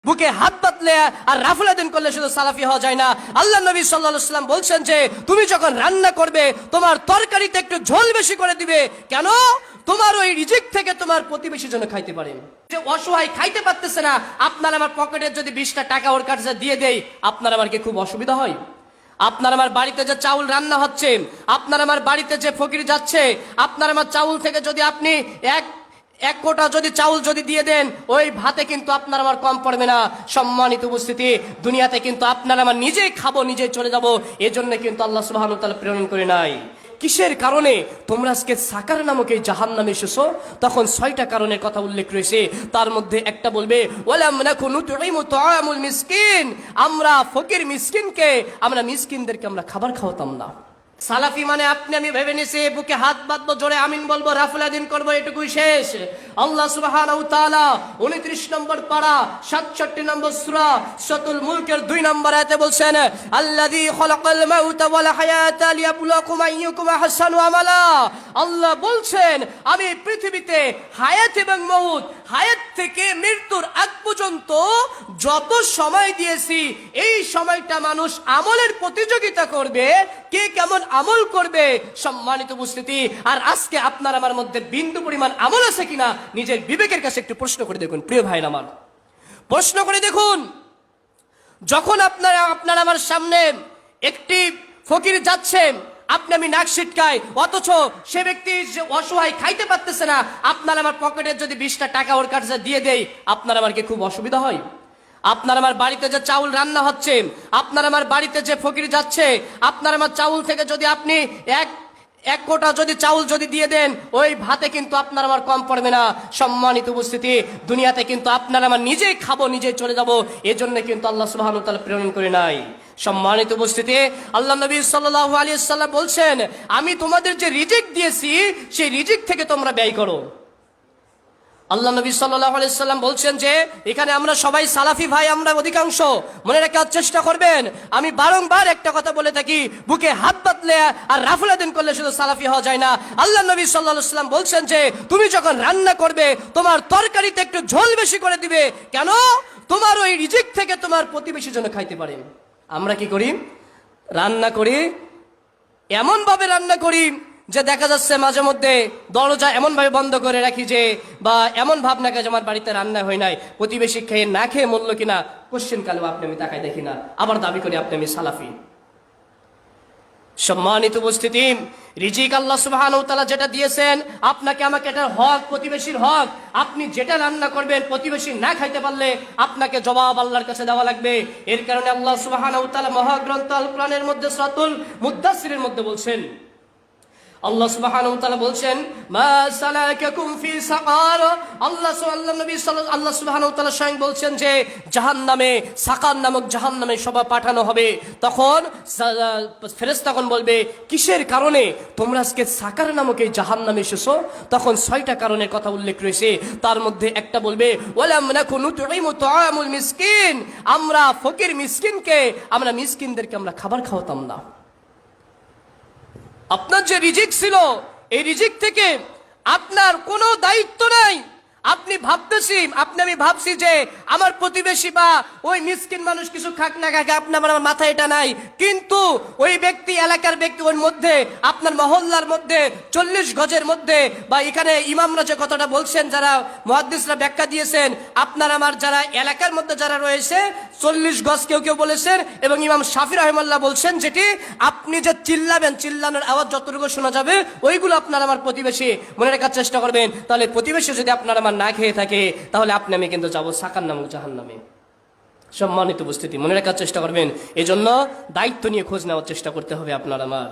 বুকে হাত পাতলে আর রাফুলাদিন করলে শুধু সালাফি হওয়া যায় না। আল্লাহ নবী সাল্লাল্লাহু আলাইহি ওয়াসাল্লাম বলছেন যে তুমি যখন রান্না করবে তোমার তরকারিতে একটু ঝোল বেশি করে দিবে, কেন? তোমার ওই রিজিক থেকে তোমার প্রতিবেশী যেন খাইতে পারে। যে অসহায় খাইতে পারতেছে না, আপনার আমার পকেটে যদি 20টা টাকা ওর কাছে দিয়ে দেই, আপনার আমার কি খুব অসুবিধা হয়? আপনার আমার বাড়িতে যে চাউল রান্না হচ্ছে, আপনার আমার বাড়িতে যে ফকির যাচ্ছে, আপনার আমার চাউল থেকে যদি আপনি এক কোটা যদি চাউল যদি দিয়ে দেন, ওই ভাতে কিন্তু আপনার আমার কম পড়বে না। সম্মানিত উপস্থিতি, দুনিয়াতে কিন্তু আপনার আমার নিজেই খাবো, নিজেই চলে যাব, এজন্য কিন্তু আল্লাহ সুবহানাহু ওয়া তাআলা প্রেরণ করে নাই। কিসের কারণে তোমরা আজকে সাকার নামক এই জাহান্নামে এসেছো? তখন 6টা কারণের কথা উল্লেখ রয়েছে। তার মধ্যে একটা বলবে ওয়ালাম নাকু নুতঈমু তুআমুল মিসকিন, আমরা ফকির মিসকিনকে, আমরা মিসকিনদেরকে আমরা খাবার খাওয়াতাম না। সালাফি মানে আপনি আমি ভেবে নিছি বুকে হাত বাঁধবো, জোরে আমিন বলবো, রাফুলাদিন করবো, এটুকুই শেষ। আল্লাহ সুবহানাহু ওয়া তাআলা 29 নম্বর পারা 67 নম্বর সূরা সূরাতুল মুলকের 2 নম্বর আয়াতে বলছেন আল্লাযী খালাকাল মাউতা ওয়াল হায়াতা লিয়াবলুয়াকুম আইয়ুকুম আহসানু আমালা। আল্লাহ বলছেন আমি পৃথিবীতে হায়াত এবং মউত, হায়াত থেকে মৃত্যুর আগ পর্যন্ত যত সময় দিয়েছি, এই সময়টা মানুষ আমলের প্রতিযোগিতা করবে, কে কেমন আমল করবে। সম্মানিত উপস্থিতি, আর আজকে আপনার আমার মধ্যে বিন্দু পরিমাণ আমল আছে কিনা নিজের বিবেকের কাছে একটু প্রশ্ন করে দেখুন। প্রিয় ভাইরা আমার, প্রশ্ন করে দেখুন, যখন আপনার আমার সামনে একটি ফকির যাচ্ছে, আপনি আমি নাক ছিটকাই, অথচ সে ব্যক্তি যে অসহায় খাইতে পারতেছে না, আপনার আমার পকেটে যদি 20টা টাকা ওর কাছে দিয়ে দেই, আপনার আমার কি খুব অসুবিধা হয়? আপনার আমার বাড়িতে যে চাউল রান্না হচ্ছে, আপনার আমার বাড়িতে যে ফকির যাচ্ছে, আপনার আমার চাউল থেকে যদি আপনি এক কোটা যদি চাউল যদি দিয়ে দেন, ওই ভাতে কিন্তু আপনার আমার কম পড়বে না। সম্মানিত উপস্থিতি, দুনিয়াতে কিন্তু আপনার আমার নিজেই খাবো, নিজেই চলে যাব, এজন্য কিন্তু আল্লাহ সুবহানাহু ওয়া তাআলা প্রেরণ করে নাই। সম্মানিত উপস্থিতি, আল্লাহ নবী সাল্লাল্লাহু আলাইহি ওয়াসাল্লাম বলছেন আমি তোমাদের যে রিজিক দিয়েছি, সেই রিজিক থেকে তোমরা ব্যয় করো। আল্লাহ নবী সাল্লাল্লাহু আলাইহি ওয়াসাল্লাম বলছেন যে এখানে আমরা সবাই সালাফি ভাই, আমরা অধিকাংশ, মনে রাখার চেষ্টা করবেন। আমি বারংবার একটা কথা বলে থাকি, বুকে হাত বাঁধলে আর রাফুলাদিন করলে শুধু সালাফি হওয়া যায় না। আল্লাহ নবী সাল্লাল্লাহু আলাইহি ওয়াসাল্লাম বলছেন যে তুমি যখন রান্না করবে তোমার তরকারিতে একটু ঝোল বেশি করে দিবে, কেন? তোমার ওই রিজিক থেকে তোমার প্রতিবেশী যেন খাইতে পারে। আমরা কি করি? রান্না করি, এমন ভাবে রান্না করি যে দেখা যাচ্ছে মাঝে মধ্যে দরজা এমন ভাবে বন্ধ করে রাখি যে, বা এমন ভাব না যে আমার বাড়িতে রান্না হয় নাই, প্রতিবেশী খেয়ে না খেয়ে মরল কিনা কোশ্চেন কালেও আপনি আমি তাকাই দেখি না, আবার দাবি করি আপনি আমি সালাফি। সম্মানিত উপস্থিতি, রিজিক আল্লাহ সুবহানাহু ওয়া তাআলা যেটা দিয়েছেন আপনাকে আমাকে, এটা হক, প্রতিবেশীর হক। আপনি যেটা রান্না করবেন প্রতিবেশী না খাইতে পারলে আপনাকে জবাব আল্লাহর কাছে দেওয়া লাগবে। এর কারণে আল্লাহ সুবহানাহু ওয়া তাআলা মহাগ্রন্থ আল কোরআনের মধ্যে সূরাতুল মুদ্দাসসিরের মধ্যে বলছেন, আল্লাহ সুবহানাহু ওয়া তাআলা বলছেন মা সালাকাকুম ফি সাকার। আল্লাহ সুবহানাহু ওয়া তাআলা স্বয়ং বলছেন যে জাহান্নামে, সাকার নামক জাহান্নামে সবাই পাঠানো হবে। তখন ফেরেশতাগণ বলবে কিসের কারণে তোমরা আজকে সাকার নামক এই জাহান্নামে এসেছো? তখন 6টা কারণের কথা উল্লেখ রয়েছে। তার মধ্যে একটা বলবে ওয়ালাম নাকু নুতঈমু তুআমুল মিসকিন, আমরা ফকির মিসকিনকে, আমরা মিসকিনদেরকে আমরা খাবার খাওয়াতাম না। আপনার যে রিজিক ছিল, এই রিজিক থেকে আপনার কোনো দায়িত্ব নাই। আপনি ভাবতেছি, আমি ভাবছি যে আমার প্রতিবেশী বা ওই মিসকিন মানুষ কিছু খাক না খাক, আপনার আমার মাথায় এটা নাই। কিন্তু ওই ব্যক্তি, এলাকার ব্যক্তি, ওর মধ্যে আপনার মহল্লার মধ্যে 40 গজের মধ্যে, বা এখানে ইমামরা যে কথাটা বলছেন, যারা মুহাদ্দিসরা ব্যাখ্যা দিয়েছেন, আপনার আমার যারা এলাকার মধ্যে যারা রয়েছে 40 গজ কেউ কেউ বলেছেন, এবং ইমাম শাফি রাহিমাহুল্লাহ বলছেন যেটি আপনি যে চিল্লাবেন, চিল্লানোর আওয়াজ যতটুকু শোনা যাবে ওইগুলো আপনার আমার প্রতিবেশী। মনে রাখার চেষ্টা করবেন, তাহলে প্রতিবেশী যদি আপনার আমার না খেয়ে থাকে, তাহলে আপনি আমি কিন্তু যাবো সাকার নামক জাহান্নামে। সম্মানিত উপস্থিতি, মনে রাখার চেষ্টা করবেন। এজন্য দায়িত্ব নিয়ে খোঁজ নেওয়ার চেষ্টা করতে হবে আপনার আমার।